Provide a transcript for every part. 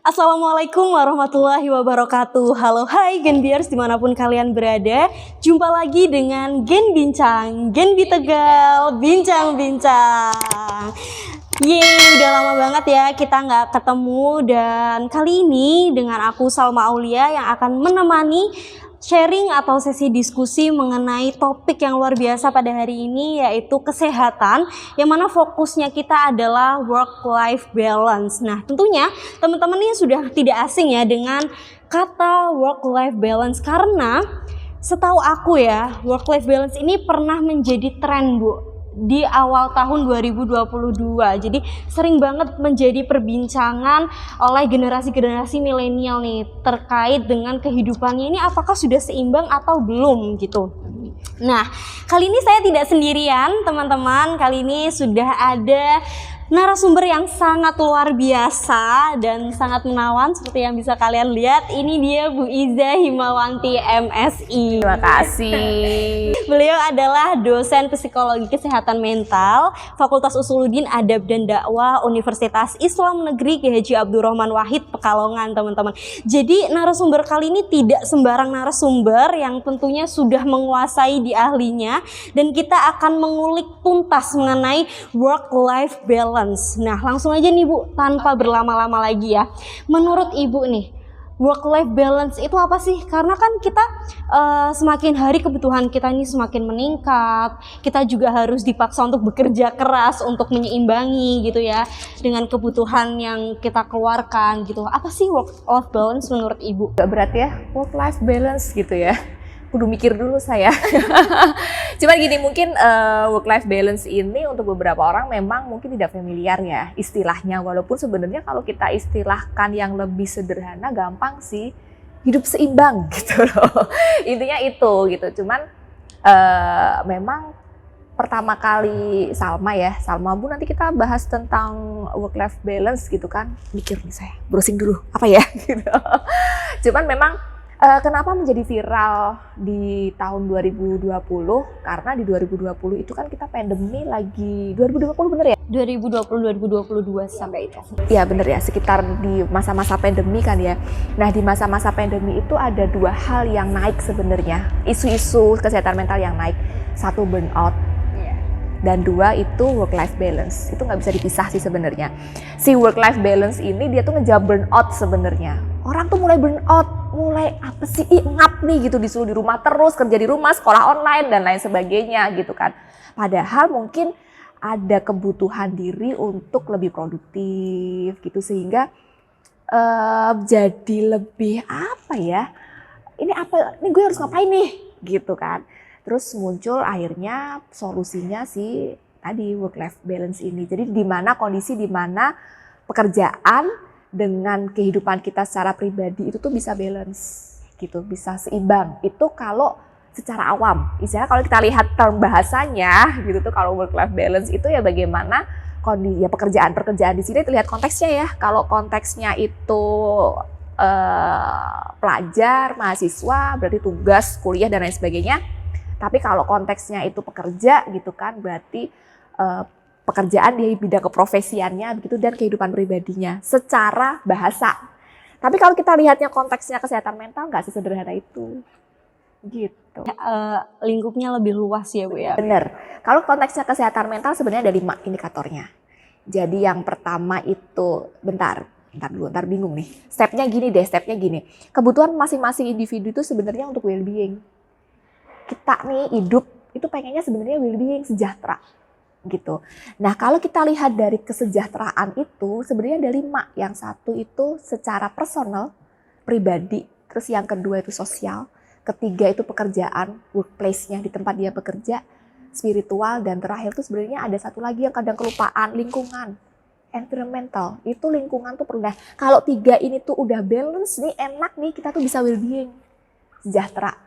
Assalamualaikum warahmatullahi wabarakatuh. Halo hai Genbiers dimanapun kalian berada. Jumpa lagi dengan Gen Bincang, Genbi Tegal, bincang-bincang. Yeay, udah lama banget ya kita nggak ketemu. Dan kali ini dengan aku Salma Aulia yang akan menemani sharing atau sesi diskusi mengenai topik yang luar biasa pada hari ini, yaitu kesehatan, yang mana fokusnya kita adalah work-life balance. Nah, tentunya teman-teman ini sudah tidak asing ya dengan kata work-life balance, karena setahu aku ya, work-life balance ini pernah menjadi tren, Bu, di awal tahun 2022. Jadi sering banget menjadi perbincangan oleh generasi-generasi milenial nih terkait dengan kehidupannya ini apakah sudah seimbang atau belum gitu. Nah, kali ini saya tidak sendirian, teman-teman. Kali ini sudah ada narasumber yang sangat luar biasa dan sangat menawan seperti yang bisa kalian lihat. Ini dia Bu Iza Himawanti MSI. Terima kasih. Beliau adalah dosen psikologi kesehatan mental Fakultas Usuluddin Adab dan Dakwah Universitas Islam Negeri Ki Haji Abdurrahman Wahid Pekalongan, teman-teman. Jadi narasumber kali ini tidak sembarang narasumber yang tentunya sudah menguasai di ahlinya, dan kita akan mengulik tuntas mengenai work-life balance. Nah, langsung aja nih Bu, tanpa berlama-lama lagi ya. Menurut Ibu nih, work-life balance itu apa sih? Karena kan kita semakin hari kebutuhan kita ini semakin meningkat. Kita juga harus dipaksa untuk bekerja keras untuk menyeimbangi gitu ya dengan kebutuhan yang kita keluarkan gitu. Apa sih work-life balance menurut Ibu? Gak berat ya, work-life balance gitu ya. Kudu mikir dulu saya. Cuman gini, mungkin work-life balance ini untuk beberapa orang memang mungkin tidak familiar ya istilahnya. Walaupun sebenarnya kalau kita istilahkan yang lebih sederhana, gampang sih, hidup seimbang gitu loh. Intinya itu gitu. Cuman memang pertama kali Salma Bu, nanti kita bahas tentang work-life balance gitu kan. Mikir nih saya, browsing dulu apa ya gitu. Cuman memang kenapa menjadi viral di tahun 2020? Karena di 2020 itu kan kita pandemi lagi, 2020 bener ya? 2020-2022 sampai itu. Ya bener ya, sekitar di masa-masa pandemi kan ya. Nah, di masa-masa pandemi itu ada dua hal yang naik sebenarnya. Isu-isu kesehatan mental yang naik. Satu, burnout. Dan dua, itu work-life balance. Itu nggak bisa dipisah sih sebenarnya. Si work-life balance ini dia tuh ngejawab burnout sebenarnya. Orang tuh mulai burnout, mulai apa sih, ngap nih gitu, disuruh di rumah terus, kerja di rumah, sekolah online dan lain sebagainya gitu kan. Padahal mungkin ada kebutuhan diri untuk lebih produktif gitu, sehingga jadi lebih apa ya, ini gue harus ngapain nih gitu kan. Terus muncul akhirnya solusinya si tadi work-life balance ini. Jadi kondisi di mana pekerjaan dengan kehidupan kita secara pribadi itu tuh bisa balance gitu, bisa seimbang. Itu kalau secara awam. Misalnya kalau kita lihat term bahasanya gitu tuh, kalau work-life balance itu ya bagaimana kondisi ya pekerjaan di sini terlihat konteksnya ya. Kalau konteksnya itu pelajar, mahasiswa, berarti tugas, kuliah dan lain sebagainya. Tapi kalau konteksnya itu pekerja gitu kan, berarti pekerjaan di bidang keprofesiannya begitu dan kehidupan pribadinya secara bahasa. Tapi kalau kita lihatnya konteksnya kesehatan mental, nggak sesederhana itu. Gitu. Lingkupnya lebih luas ya Bu ya? Bener. Kalau konteksnya kesehatan mental sebenarnya ada 5 indikatornya. Jadi yang pertama itu, bentar bingung nih. Stepnya gini. Kebutuhan masing-masing individu itu sebenarnya untuk well-being. Kita nih hidup itu pengennya sebenarnya well-being, sejahtera gitu. Nah, kalau kita lihat dari kesejahteraan itu sebenarnya ada 5. Yang satu itu secara personal, pribadi. Terus yang kedua itu sosial. Ketiga itu pekerjaan, workplace-nya di tempat dia bekerja. Spiritual, dan terakhir itu sebenarnya ada satu lagi yang kadang kelupaan, lingkungan. Environmental, itu lingkungan tuh perlu. Kalau 3 ini tuh udah balance nih, enak nih, kita tuh bisa well-being, sejahtera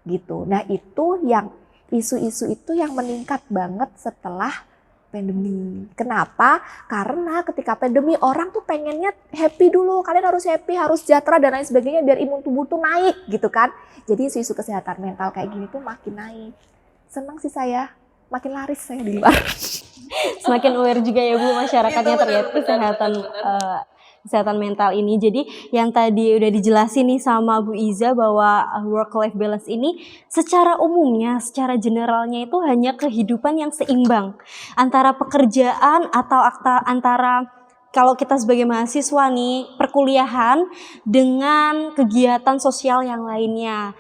gitu. Nah, itu yang isu-isu itu yang meningkat banget setelah pandemi. Kenapa? Karena ketika pandemi orang tuh pengennya happy dulu. Kalian harus happy, harus sejahtera dan lain sebagainya biar imun tubuh tuh naik gitu kan. Jadi isu-isu kesehatan mental kayak gini tuh makin naik. Senang sih saya, makin laris saya di luar. Semakin aware juga ya Bu masyarakatnya terkait kesehatan kesehatan mental ini. Jadi yang tadi udah dijelasin nih sama Bu Iza bahwa work-life balance ini secara umumnya, secara generalnya itu hanya kehidupan yang seimbang antara pekerjaan atau antara kalau kita sebagai mahasiswa nih, perkuliahan dengan kegiatan sosial yang lainnya.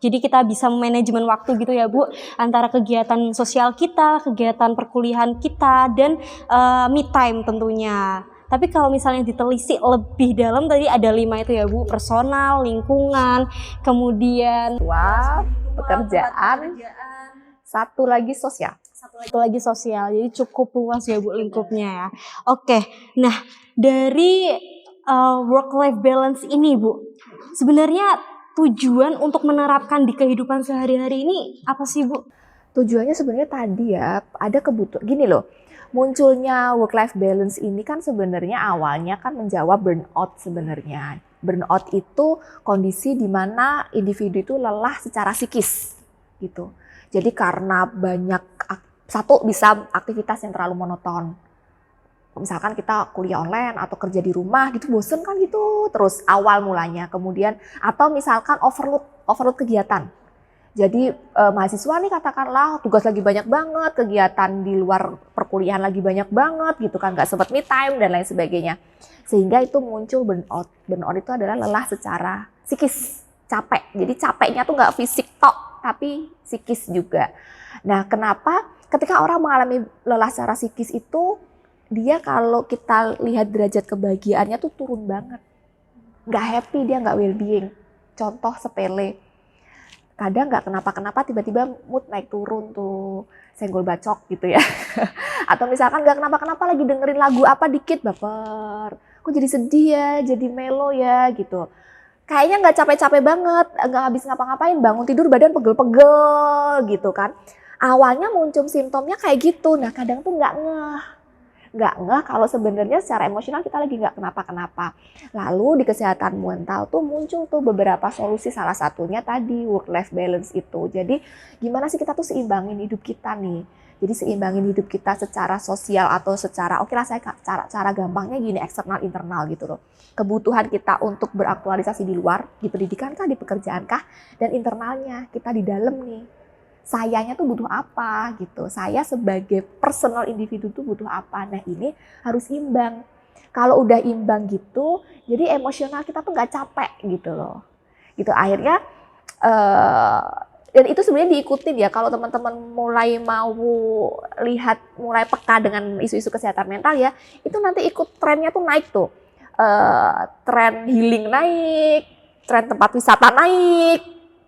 Jadi kita bisa manajemen waktu gitu ya Bu, antara kegiatan sosial kita, kegiatan perkuliahan kita, dan me time tentunya. Tapi kalau misalnya ditelisik lebih dalam tadi ada 5 itu ya Bu, personal, lingkungan, kemudian Pekerjaan, satu lagi sosial. satu lagi sosial. Jadi cukup luas ya Bu lingkupnya ya. Oke, nah dari work-life balance ini Bu, sebenarnya tujuan untuk menerapkan di kehidupan sehari-hari ini apa sih Bu? Tujuannya sebenarnya tadi ya, ada kebutuhan. Gini loh, munculnya work-life balance ini kan sebenarnya awalnya kan menjawab burnout sebenarnya. Burnout itu kondisi di mana individu itu lelah secara psikis gitu. Jadi karena satu bisa aktivitas yang terlalu monoton. Misalkan kita kuliah online atau kerja di rumah gitu, bosen kan gitu terus awal mulanya. Kemudian atau misalkan overload kegiatan. Jadi mahasiswa nih katakanlah tugas lagi banyak banget, kegiatan di luar perkuliahan lagi banyak banget gitu kan, nggak sempat me time dan lain sebagainya. Sehingga itu muncul burnout. Burnout itu adalah lelah secara psikis, capek. Jadi capeknya tuh nggak fisik tok, tapi psikis juga. Nah kenapa ketika orang mengalami lelah secara psikis itu, dia kalau kita lihat derajat kebahagiaannya tuh turun banget. Nggak happy, dia nggak well-being. Contoh sepele. Kadang nggak kenapa-kenapa tiba-tiba mood naik turun tuh, senggol bacok gitu ya. Atau misalkan nggak kenapa-kenapa lagi dengerin lagu apa dikit baper. Kok jadi sedih ya, jadi melo ya gitu. Kayaknya nggak capek-capek banget, nggak habis ngapa-ngapain, bangun tidur badan pegel-pegel gitu kan. Awalnya muncul simptomnya kayak gitu, nah kadang tuh nggak ngeh kalau sebenarnya secara emosional kita lagi nggak kenapa-kenapa. Lalu di kesehatan mental tuh muncul tuh beberapa solusi, salah satunya tadi work-life balance itu. Jadi gimana sih kita tuh seimbangin hidup kita nih. Jadi seimbangin hidup kita secara sosial atau secara, oke lah saya cara gampangnya gini, eksternal internal gitu loh. Kebutuhan kita untuk beraktualisasi di luar, di pendidikan kah, di pekerjaan kah, dan internalnya kita di dalam nih. Sayanya tuh butuh apa gitu. Saya sebagai personal individu tuh butuh apa. Nah ini harus imbang. Kalau udah imbang gitu, jadi emosional kita tuh nggak capek gitu loh. Gitu akhirnya, dan itu sebenarnya diikutin ya. Kalau teman-teman mulai mau lihat, mulai peka dengan isu-isu kesehatan mental ya, itu nanti ikut trennya tuh naik tuh. Tren healing naik, tren tempat wisata naik,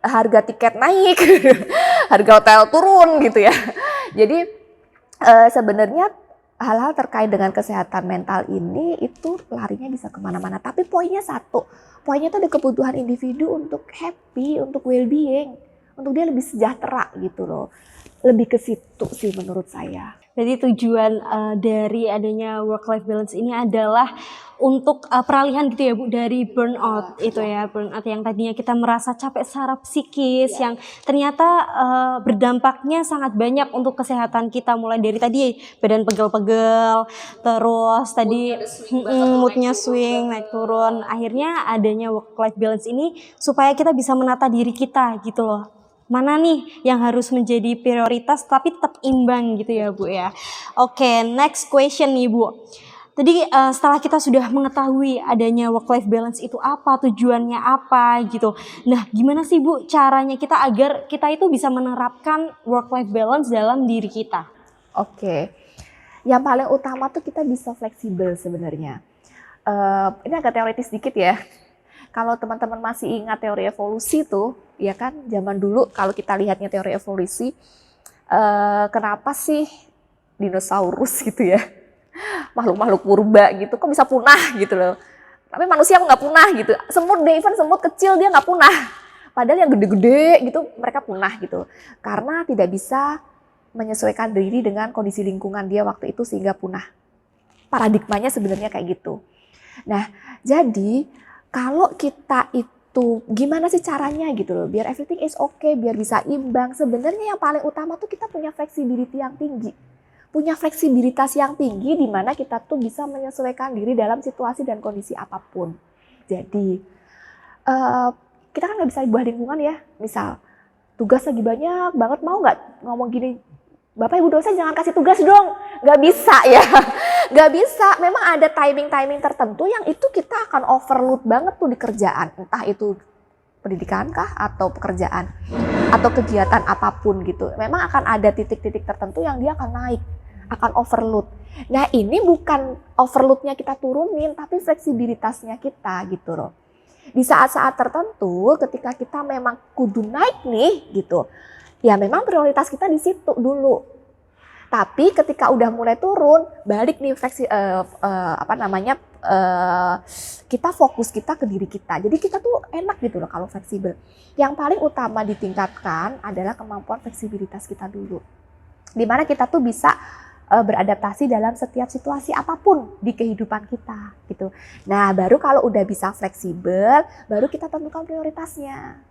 harga tiket naik, harga hotel turun gitu ya. Jadi sebenarnya hal-hal terkait dengan kesehatan mental ini itu larinya bisa kemana-mana. Tapi poinnya satu, poinnya itu ada kebutuhan individu untuk happy, untuk well-being, untuk dia lebih sejahtera gitu loh. Lebih ke situ sih menurut saya. Jadi tujuan dari adanya work-life balance ini adalah untuk peralihan gitu ya Bu, dari burnout itu ya, burnout yang tadinya kita merasa capek secara psikis, yang ternyata berdampaknya sangat banyak untuk kesehatan kita, mulai dari tadi badan pegel-pegel, terus tadi moodnya swing, naik turun. Akhirnya adanya work-life balance ini supaya kita bisa menata diri kita gitu loh. Mana nih yang harus menjadi prioritas tapi tetap imbang gitu ya Bu ya. Oke, next question nih Bu. Tadi setelah kita sudah mengetahui adanya work-life balance itu apa, tujuannya apa gitu. Nah, gimana sih Bu caranya kita agar kita itu bisa menerapkan work-life balance dalam diri kita? Oke, yang paling utama tuh kita bisa fleksibel sebenarnya. Ini agak teoritis dikit ya. Kalau teman-teman masih ingat teori evolusi tuh, ya kan zaman dulu kalau kita lihatnya teori evolusi, kenapa sih dinosaurus gitu ya, makhluk-makhluk purba gitu, kok bisa punah gitu loh. Tapi manusia nggak punah gitu, semut deh, even semut kecil dia nggak punah. Padahal yang gede-gede gitu mereka punah gitu, karena tidak bisa menyesuaikan diri dengan kondisi lingkungan dia waktu itu sehingga punah. Paradigmanya sebenarnya kayak gitu. Nah, jadi kalau kita itu gimana sih caranya gitu loh, biar everything is okay, biar bisa imbang. Sebenarnya yang paling utama tuh kita punya flexibility yang tinggi. punya fleksibilitas yang tinggi di mana kita tuh bisa menyesuaikan diri dalam situasi dan kondisi apapun. Jadi kita kan nggak bisa ubah lingkungan ya. Misal tugas lagi banyak banget, mau nggak ngomong gini, Bapak Ibu dosen jangan kasih tugas dong. Nggak bisa ya, nggak bisa. Memang ada timing-timing tertentu yang itu kita akan overload banget tuh di kerjaan. Entah itu pendidikan kah atau pekerjaan atau kegiatan apapun gitu. Memang akan ada titik-titik tertentu yang dia akan naik, akan overload. Nah ini bukan overloadnya kita turunin, tapi fleksibilitasnya kita gitu loh. Di saat-saat tertentu ketika kita memang kudu naik nih gitu, ya memang prioritas kita di situ dulu. Tapi ketika udah mulai turun, balik nih kita fokus kita ke diri kita. Jadi kita tuh enak gitu loh kalau fleksibel. Yang paling utama ditingkatkan adalah kemampuan fleksibilitas kita dulu. Dimana kita tuh bisa beradaptasi dalam setiap situasi apapun di kehidupan kita gitu. Nah baru kalau udah bisa fleksibel, baru kita tentukan prioritasnya.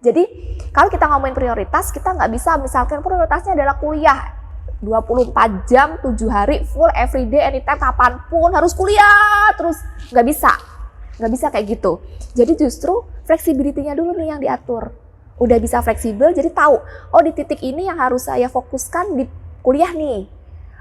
Jadi kalau kita ngomongin prioritas, kita nggak bisa misalkan prioritasnya adalah kuliah 24 jam, 7 hari, full, everyday, anytime, kapanpun harus kuliah terus. Nggak bisa kayak gitu. Jadi justru fleksibilitinya dulu nih yang diatur. Udah bisa fleksibel, jadi tahu, oh di titik ini yang harus saya fokuskan di kuliah nih.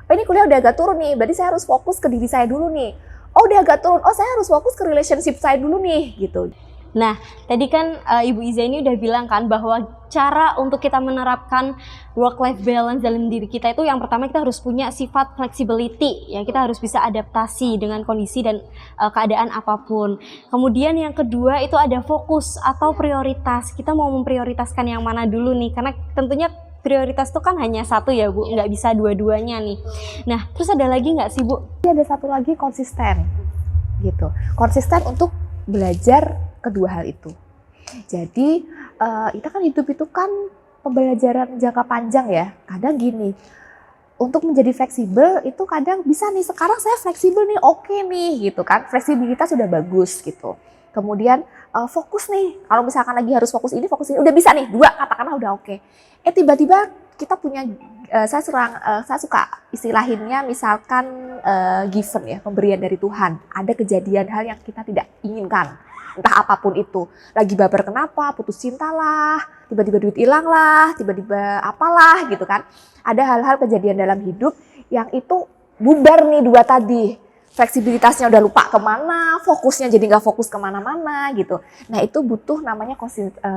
Oh ini kuliah udah agak turun nih, berarti saya harus fokus ke diri saya dulu nih. Oh udah agak turun, oh saya harus fokus ke relationship saya dulu nih, gitu. Nah, tadi kan Ibu Iza ini udah bilang kan bahwa cara untuk kita menerapkan work-life balance dalam diri kita itu yang pertama kita harus punya sifat flexibility, ya kita harus bisa adaptasi dengan kondisi dan keadaan apapun. Kemudian yang kedua itu ada fokus atau prioritas. Kita mau memprioritaskan yang mana dulu nih, karena tentunya prioritas itu kan hanya satu ya Bu, nggak bisa dua-duanya nih. Nah, terus ada lagi nggak sih Bu? Ada satu lagi, konsisten gitu. Konsisten untuk belajar kedua hal itu. Jadi kita kan hidup itu kan pembelajaran jangka panjang ya. Kadang gini, untuk menjadi fleksibel itu kadang bisa nih, sekarang saya fleksibel nih, oke nih gitu kan. Fleksibilitas sudah bagus gitu. Kemudian fokus nih, kalau misalkan lagi harus fokus ini, udah bisa nih, 2 katakanlah udah oke. Tiba-tiba kita punya, saya suka istilahinnya misalkan given ya, pemberian dari Tuhan. Ada kejadian hal yang kita tidak inginkan. Entah apapun itu, lagi baper kenapa, putus cinta lah, tiba-tiba duit hilang lah, tiba-tiba apalah gitu kan. Ada hal-hal kejadian dalam hidup yang itu bubar nih 2 tadi. Fleksibilitasnya udah lupa kemana, fokusnya jadi nggak fokus kemana-mana gitu. Nah itu butuh namanya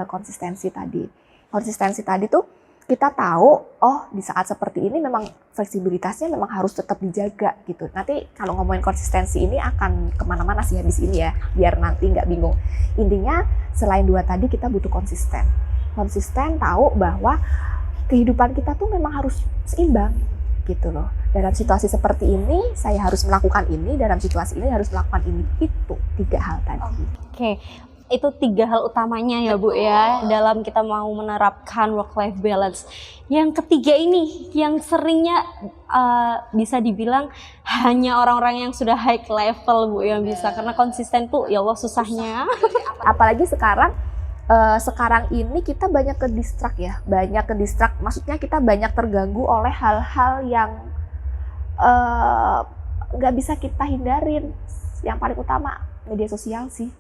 konsistensi tadi. Konsistensi tadi tuh kita tahu, oh di saat seperti ini memang fleksibilitasnya memang harus tetap dijaga gitu. Nanti kalau ngomongin konsistensi ini akan kemana-mana sih habis ini ya, biar nanti nggak bingung. Intinya selain 2 tadi kita butuh konsisten. Konsisten tahu bahwa kehidupan kita tuh memang harus seimbang gitu loh. Dalam situasi seperti ini saya harus melakukan ini, dalam situasi ini harus melakukan ini. Itu 3 hal tadi. Oke. Itu 3 hal utamanya ya Bu ya dalam kita mau menerapkan work-life balance. Yang ketiga ini yang seringnya bisa dibilang hanya orang-orang yang sudah high level Bu yang bisa, karena konsisten tuh ya Allah susahnya. Apalagi sekarang ini kita banyak ke distract ya, maksudnya kita banyak terganggu oleh hal-hal yang nggak bisa kita hindarin. Yang paling utama media sosial sih.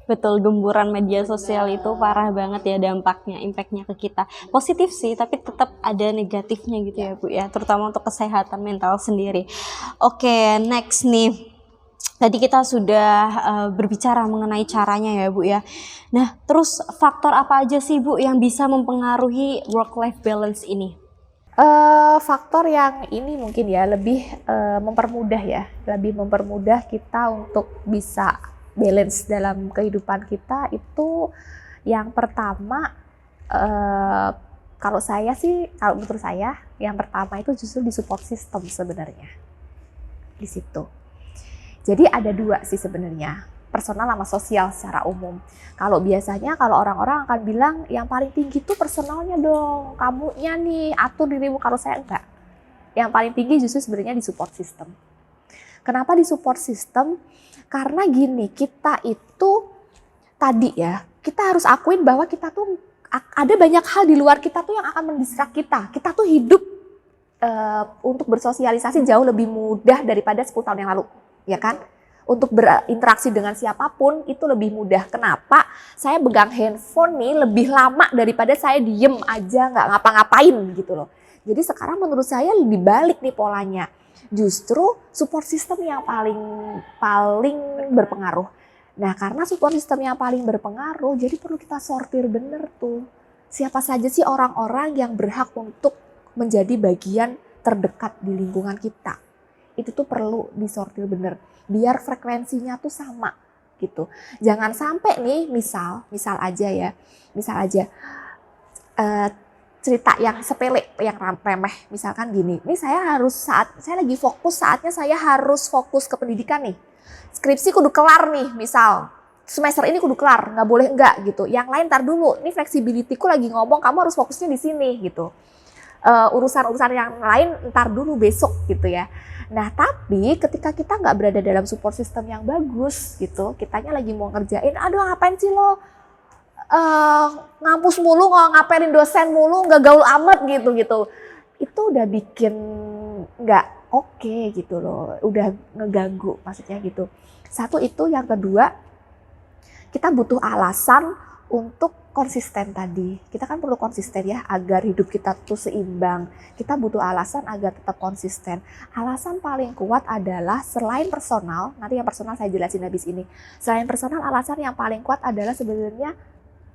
Betul, gemburan media sosial itu parah banget ya dampaknya, impactnya ke kita. Positif sih, tapi tetap ada negatifnya gitu ya Bu ya, terutama untuk kesehatan mental sendiri. Oke, next nih. Tadi kita sudah berbicara mengenai caranya ya Bu ya. Nah, terus faktor apa aja sih Bu yang bisa mempengaruhi work-life balance ini? Faktor yang ini mungkin ya lebih mempermudah kita untuk bisa balance dalam kehidupan kita. Itu yang pertama, kalau menurut saya yang pertama itu justru di support system sebenarnya di situ. Jadi ada 2 sih sebenarnya, personal sama sosial secara umum. Kalau biasanya kalau orang-orang akan bilang yang paling tinggi tuh personalnya dong, kamunya nih atur dirimu. Kalau saya enggak, yang paling tinggi justru sebenarnya di support system. Kenapa di support system? Karena gini, kita itu tadi ya, kita harus akuin bahwa kita tuh ada banyak hal di luar kita tuh yang akan mendistrak kita. Kita tuh hidup untuk bersosialisasi jauh lebih mudah daripada 10 tahun yang lalu, ya kan? Untuk berinteraksi dengan siapapun itu lebih mudah. Kenapa? Saya pegang handphone nih lebih lama daripada saya diem aja nggak ngapa-ngapain gitu loh. Jadi sekarang menurut saya lebih balik nih polanya. Justru support system yang paling berpengaruh. Nah, karena support system yang paling berpengaruh, jadi perlu kita sortir bener tuh. Siapa saja sih orang-orang yang berhak untuk menjadi bagian terdekat di lingkungan kita. Itu tuh perlu disortir bener. Biar frekuensinya tuh sama gitu. Jangan sampai nih misal aja ya. Misal aja cerita yang sepele, yang remeh. Misalkan gini, ini saya lagi fokus, saatnya saya harus fokus ke pendidikan nih. Skripsi kudu kelar nih, misal. Semester ini kudu kelar, nggak boleh enggak gitu. Yang lain ntar dulu, ini fleksibilitiku lagi ngomong, kamu harus fokusnya di sini gitu. Urusan-urusan yang lain ntar dulu besok gitu ya. Nah tapi ketika kita nggak berada dalam support system yang bagus gitu, kitanya lagi mau ngerjain, aduh ngapain sih lo ngampus mulu, ngapelin dosen mulu, nggak gaul amat gitu. Itu udah bikin nggak oke gitu loh, udah ngeganggu maksudnya gitu. Satu itu, yang kedua kita butuh alasan untuk konsisten tadi. Kita kan perlu konsisten ya agar hidup kita tuh seimbang. Kita butuh alasan agar tetap konsisten. Alasan paling kuat adalah selain personal, nanti yang personal saya jelasin habis ini. Selain personal, alasan yang paling kuat adalah sebenarnya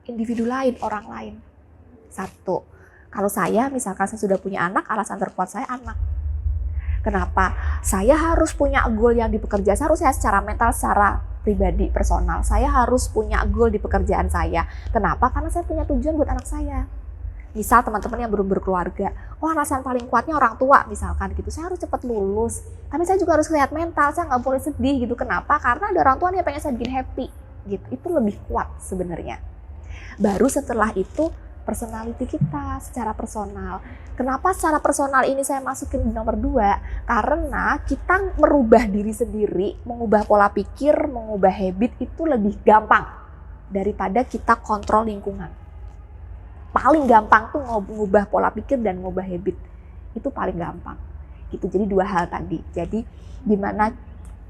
individu lain, orang lain. Satu, kalau saya misalkan saya sudah punya anak, alasan terkuat saya anak. Kenapa? Saya harus punya goal yang di pekerjaan. Saya secara mental, secara pribadi, personal. Saya harus punya goal di pekerjaan saya. Kenapa? Karena saya punya tujuan buat anak saya. Misal teman-teman yang belum berkeluarga. Oh, alasan paling kuatnya orang tua misalkan gitu. Saya harus cepat lulus. Tapi saya juga harus lihat mental. Saya nggak boleh sedih gitu. Kenapa? Karena ada orang tua yang pengen saya bikin happy. Gitu. Itu lebih kuat sebenarnya. Baru setelah itu personality kita secara personal. Kenapa secara personal ini saya masukin di nomor 2? Karena kita merubah diri sendiri, mengubah pola pikir, mengubah habit itu lebih gampang daripada kita kontrol lingkungan. Paling gampang tuh mengubah pola pikir dan mengubah habit. Itu paling gampang. Gitu. Jadi 2 hal tadi. Jadi gimana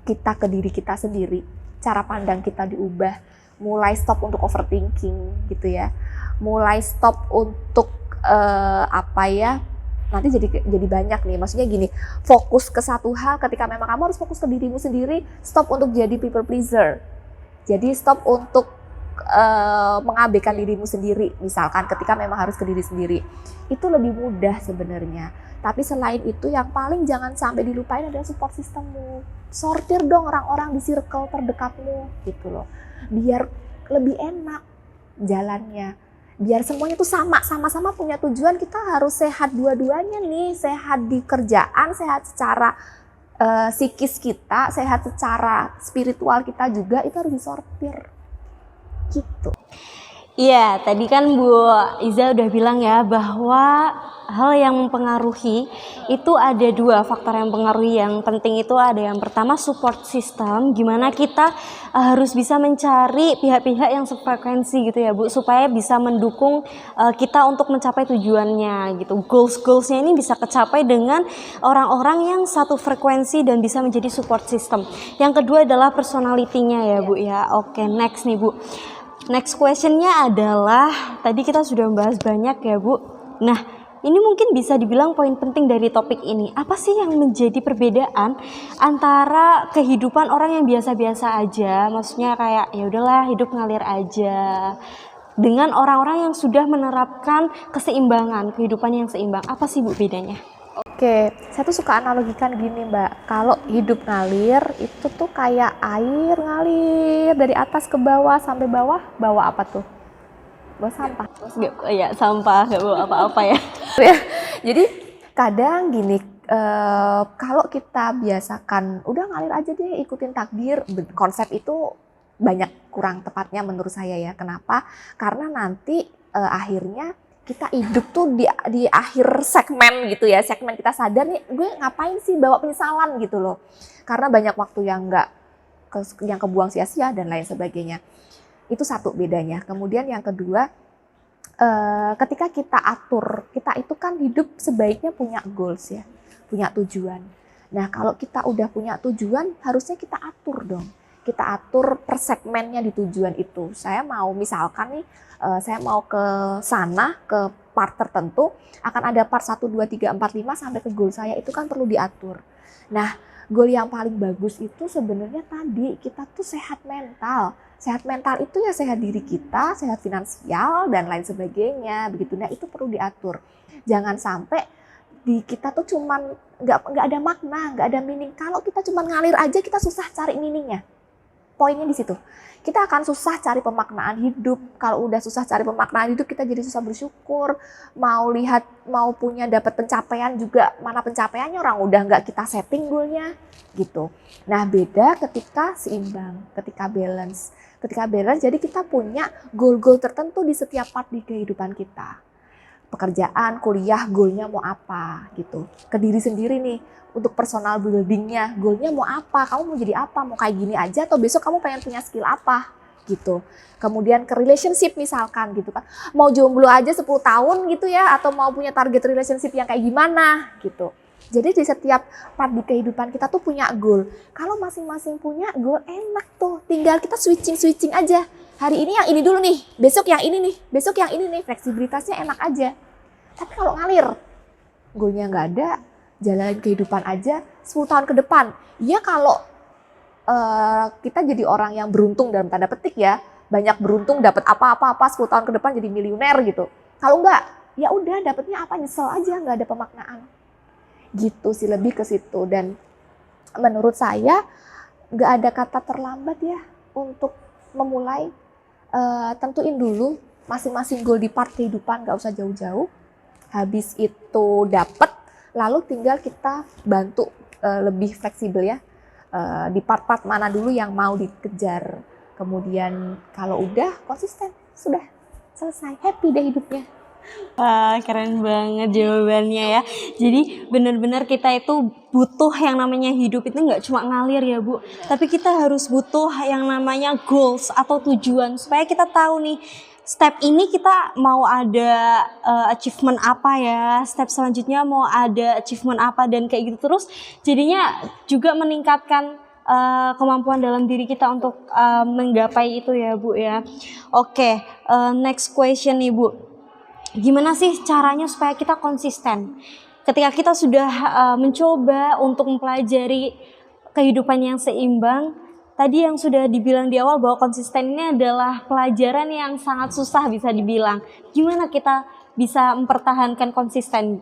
kita ke diri kita sendiri, cara pandang kita diubah, mulai stop untuk overthinking gitu ya. Mulai stop untuk nanti jadi banyak nih, maksudnya gini, fokus ke satu hal. Ketika memang kamu harus fokus ke dirimu sendiri, stop untuk jadi people pleaser. Jadi stop untuk mengabaikan dirimu sendiri, misalkan ketika memang harus ke diri sendiri. Itu lebih mudah sebenarnya. Tapi selain itu yang paling jangan sampai dilupain adalah support systemmu. Sortir dong orang-orang di circle terdekatmu gitu loh, biar lebih enak jalannya. Biar semuanya tuh sama-sama punya tujuan. Kita harus sehat dua-duanya nih, sehat di kerjaan, sehat secara psikis kita, sehat secara spiritual kita juga. Itu harus disortir gitu. Iya, tadi kan Bu Iza udah bilang ya bahwa hal yang mempengaruhi itu ada 2 faktor yang mempengaruhi. Yang penting itu ada yang pertama support system, gimana kita harus bisa mencari pihak-pihak yang sefrekuensi gitu ya Bu, supaya bisa mendukung kita untuk mencapai tujuannya gitu. Goals-goalsnya ini bisa kecapai dengan orang-orang yang satu frekuensi dan bisa menjadi support system. Yang kedua adalah personality-nya ya Bu ya. Oke, next nih Bu. Next question-nya adalah, tadi kita sudah membahas banyak ya Bu. Nah, ini mungkin bisa dibilang poin penting dari topik ini. Apa sih yang menjadi perbedaan antara kehidupan orang yang biasa-biasa aja, maksudnya kayak ya udahlah hidup ngalir aja, dengan orang-orang yang sudah menerapkan keseimbangan, kehidupan yang seimbang. Apa sih Bu bedanya? Oke, saya tuh suka analogikan gini Mbak, kalau hidup ngalir itu tuh kayak air ngalir dari atas ke bawah sampai bawah, bawa apa tuh? Bawa sampah. Ya sampah, gak bawa apa-apa ya. Jadi kadang gini, kalau kita biasakan udah ngalir aja deh, ikutin takdir, konsep itu banyak kurang tepatnya menurut saya ya. Kenapa? Karena nanti akhirnya kita hidup tuh di akhir segmen gitu ya, segmen kita sadar nih, gue ngapain sih bawa penyesalan gitu loh, karena banyak waktu yang kebuang sia-sia dan lain sebagainya. Itu satu bedanya. Kemudian yang kedua, ketika kita atur, kita itu kan hidup sebaiknya punya goals ya, punya tujuan. Nah kalau kita udah punya tujuan, harusnya kita atur dong. Kita atur per segmennya di tujuan itu. Saya mau misalkan nih, saya mau ke sana, ke part tertentu, akan ada part 1, 2, 3, 4, 5 sampai ke goal saya, itu kan perlu diatur. Nah, goal yang paling bagus itu sebenarnya tadi, kita tuh sehat mental. Sehat mental itu ya sehat diri kita, sehat finansial, dan lain sebagainya. Begitu. Nah, itu perlu diatur. Jangan sampai di kita tuh cuman nggak ada makna, nggak ada meaning. Kalau kita cuman ngalir aja, kita susah cari meaningnya. Poinnya di situ. Kita akan susah cari pemaknaan hidup. Kalau udah susah cari pemaknaan hidup, kita jadi susah bersyukur. Mau lihat, mau punya dapat pencapaian juga, mana pencapaiannya orang udah nggak kita setting goalnya gitu. Nah beda ketika seimbang, ketika balance. Ketika balance, jadi kita punya goal-goal tertentu di setiap part di kehidupan kita. Pekerjaan, kuliah, goalnya mau apa gitu. Ke diri sendiri nih, untuk personal buildingnya, goalnya mau apa, kamu mau jadi apa, mau kayak gini aja atau besok kamu pengen punya skill apa gitu. Kemudian ke relationship misalkan gitu kan, mau jomblo aja 10 tahun gitu ya, atau mau punya target relationship yang kayak gimana gitu. Jadi di setiap part di kehidupan kita tuh punya goal. Kalau masing-masing punya goal enak tuh, tinggal kita switching aja. Hari ini yang ini dulu nih, besok yang ini nih, besok yang ini nih, fleksibilitasnya enak aja. Tapi kalau ngalir, goalnya nggak ada, jalanin kehidupan aja 10 tahun ke depan. Ya kalau kita jadi orang yang beruntung dalam tanda petik ya, banyak beruntung dapat apa-apa 10 tahun ke depan jadi miliuner gitu. Kalau enggak, ya udah dapatnya apa, nyesel aja, nggak ada pemaknaan. Gitu sih, lebih ke situ. Dan menurut saya nggak ada kata terlambat ya untuk memulai. Tentuin dulu masing-masing goal di part kehidupan, nggak usah jauh-jauh. Habis itu dapat, lalu tinggal kita bantu lebih fleksibel ya, di part-part mana dulu yang mau dikejar. Kemudian kalau udah konsisten, sudah selesai, happy deh hidupnya. Wah, keren banget jawabannya ya. Jadi benar-benar kita itu butuh yang namanya hidup itu nggak cuma ngalir ya Bu, tapi kita harus butuh yang namanya goals atau tujuan supaya kita tahu nih step ini kita mau ada achievement apa ya, step selanjutnya mau ada achievement apa, dan kayak gitu terus jadinya juga meningkatkan kemampuan dalam diri kita untuk menggapai itu ya Bu ya. Oke, next question nih Bu. Gimana sih caranya supaya kita konsisten? Ketika kita sudah mencoba untuk mempelajari kehidupan yang seimbang, tadi yang sudah dibilang di awal bahwa konsisten ini adalah pelajaran yang sangat susah bisa dibilang. Gimana kita bisa mempertahankan konsisten?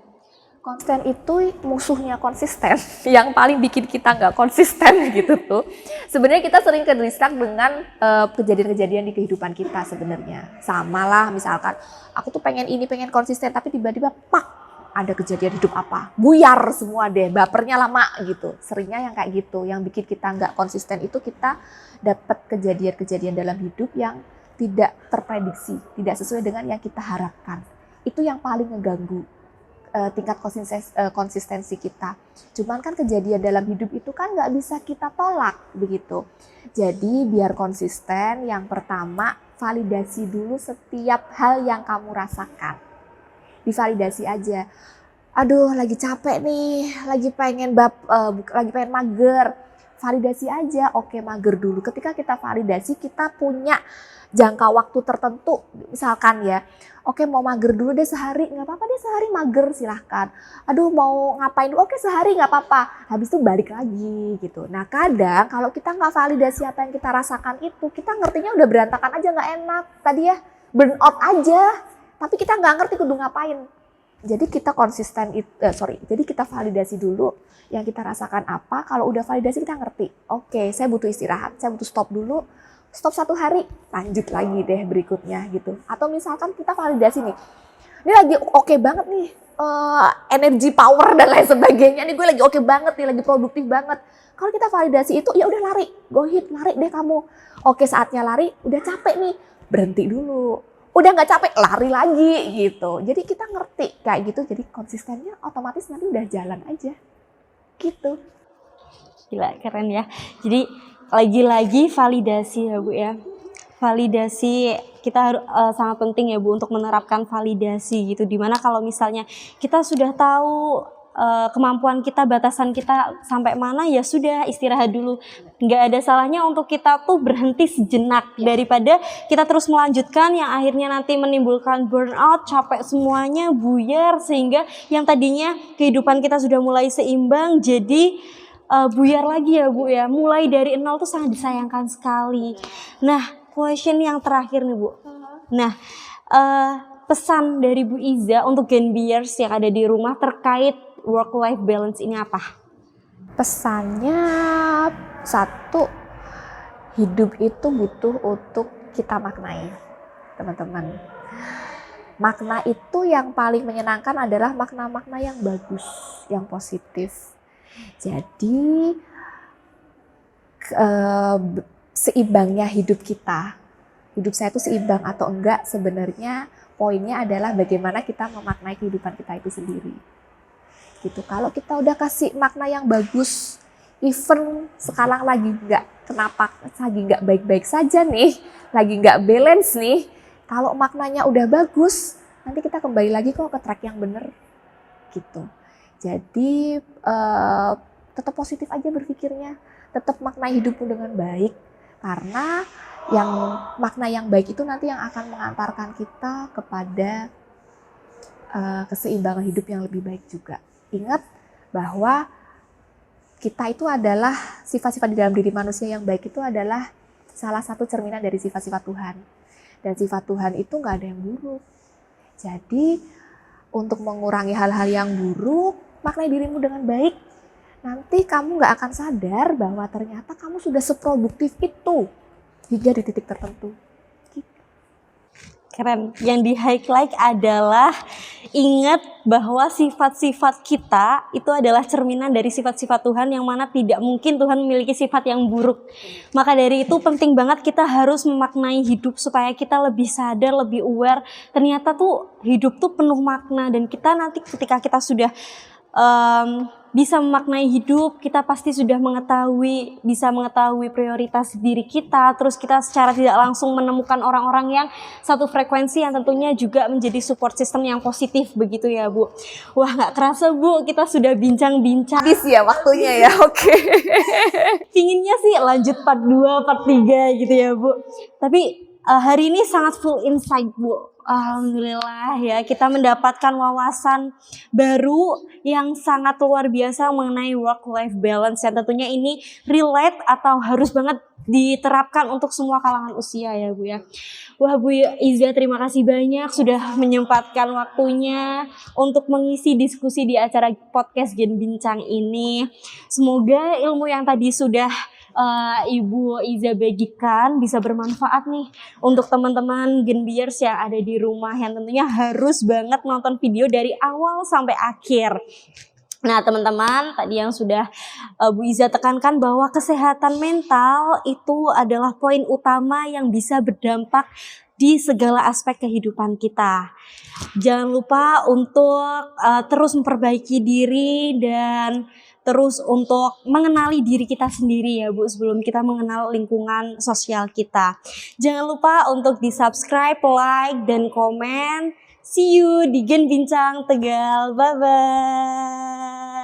Konsisten itu musuhnya konsisten. Yang paling bikin kita nggak konsisten gitu tuh, sebenarnya kita sering ke-distract dengan kejadian-kejadian di kehidupan kita sebenarnya. Sama lah misalkan aku tuh pengen konsisten, tapi tiba-tiba pak ada kejadian hidup apa, buyar semua deh, bapernya lama gitu. Seringnya yang kayak gitu, yang bikin kita nggak konsisten itu kita dapat kejadian-kejadian dalam hidup yang tidak terprediksi, tidak sesuai dengan yang kita harapkan. Itu yang paling ngeganggu tingkat konsistensi kita. Cuman kan kejadian dalam hidup itu kan nggak bisa kita tolak begitu. Jadi biar konsisten, yang pertama validasi dulu setiap hal yang kamu rasakan. Divalidasi aja. Aduh lagi capek nih, lagi pengen mager. Validasi aja, oke mager dulu. Ketika kita validasi, kita punya jangka waktu tertentu, misalkan ya, oke mau mager dulu deh sehari, nggak apa-apa deh sehari mager silahkan. Aduh mau ngapain, oke sehari nggak apa-apa, habis itu balik lagi gitu. Nah kadang kalau kita nggak validasi apa yang kita rasakan itu, kita ngertinya udah berantakan aja, nggak enak, tadi ya burn out aja, tapi kita nggak ngerti kudu ngapain. Jadi kita jadi kita validasi dulu yang kita rasakan apa. Kalau udah validasi kita ngerti, oke saya butuh istirahat, saya butuh stop dulu. Stop 1 hari, lanjut lagi deh berikutnya gitu. Atau misalkan kita validasi nih, ini lagi oke banget nih, energi power dan lain sebagainya, nih gue lagi oke banget nih, lagi produktif banget. Kalau kita validasi itu, ya udah lari, go hit, lari deh kamu. Oke saatnya lari, udah capek nih, berhenti dulu. Udah nggak capek, lari lagi gitu. Jadi kita ngerti kayak gitu, jadi konsistennya otomatis nanti udah jalan aja gitu. Gila, keren ya. Jadi lagi-lagi validasi ya Bu ya. Validasi kita harus sangat penting ya Bu untuk menerapkan validasi gitu. Dimana kalau misalnya kita sudah tahu kemampuan kita, batasan kita sampai mana, ya sudah istirahat dulu. Nggak ada salahnya untuk kita tuh berhenti sejenak daripada kita terus melanjutkan yang akhirnya nanti menimbulkan burnout, capek semuanya, buyar, sehingga yang tadinya kehidupan kita sudah mulai seimbang jadi buyar lagi ya Bu ya. Mulai dari nol tuh sangat disayangkan sekali. Nah, question yang terakhir nih Bu. Nah, pesan dari Bu Iza untuk Genbiers yang ada di rumah terkait work-life balance ini apa? Pesannya satu, hidup itu butuh untuk kita maknai, teman-teman. Makna itu yang paling menyenangkan adalah makna-makna yang bagus, yang positif. Jadi seimbangnya hidup kita, hidup saya itu seimbang atau enggak, sebenarnya poinnya adalah bagaimana kita memaknai kehidupan kita itu sendiri. Gitu. Kalau kita udah kasih makna yang bagus, even sekarang lagi nggak baik-baik saja nih, lagi nggak balance nih, kalau maknanya udah bagus, nanti kita kembali lagi kok ke track yang bener. Gitu. Jadi tetap positif aja berpikirnya, tetap maknai hidupmu dengan baik. Karena makna yang baik itu nanti yang akan mengantarkan kita kepada keseimbangan hidup yang lebih baik juga. Ingat bahwa kita itu adalah sifat-sifat di dalam diri manusia yang baik itu adalah salah satu cerminan dari sifat-sifat Tuhan. Dan sifat Tuhan itu nggak ada yang buruk. Jadi untuk mengurangi hal-hal yang buruk, maknai dirimu dengan baik. Nanti kamu nggak akan sadar bahwa ternyata kamu sudah seproduktif itu hingga di titik tertentu. Keren. Yang di highlight adalah ingat bahwa sifat-sifat kita itu adalah cerminan dari sifat-sifat Tuhan, yang mana tidak mungkin Tuhan memiliki sifat yang buruk. Maka dari itu penting banget kita harus memaknai hidup supaya kita lebih sadar, lebih aware. Ternyata tuh hidup tuh penuh makna, dan kita nanti ketika kita sudah bisa memaknai hidup, kita pasti sudah bisa mengetahui prioritas diri kita, terus kita secara tidak langsung menemukan orang-orang yang satu frekuensi yang tentunya juga menjadi support system yang positif begitu ya Bu. Wah, nggak kerasa Bu, kita sudah bincang-bincang. Habis ya waktunya ya, oke. Pinginnya sih lanjut part 2, part 3 gitu ya Bu. Tapi hari ini sangat full insight Bu. Alhamdulillah ya, kita mendapatkan wawasan baru yang sangat luar biasa mengenai work-life balance, yang tentunya ini relate atau harus banget diterapkan untuk semua kalangan usia ya Bu ya. Wah Bu Iza, terima kasih banyak sudah menyempatkan waktunya untuk mengisi diskusi di acara podcast Gen Bincang ini. Semoga ilmu yang tadi sudah Ibu Iza bagikan bisa bermanfaat nih untuk teman-teman Genbiers yang ada di rumah, yang tentunya harus banget nonton video dari awal sampai akhir. Nah teman-teman, tadi yang sudah Bu Iza tekankan bahwa kesehatan mental itu adalah poin utama yang bisa berdampak di segala aspek kehidupan kita. Jangan lupa untuk terus memperbaiki diri dan terus untuk mengenali diri kita sendiri ya Bu, sebelum kita mengenal lingkungan sosial kita. Jangan lupa untuk di-subscribe, like, dan komen. See you di Gen Bincang Tegal. Bye-bye.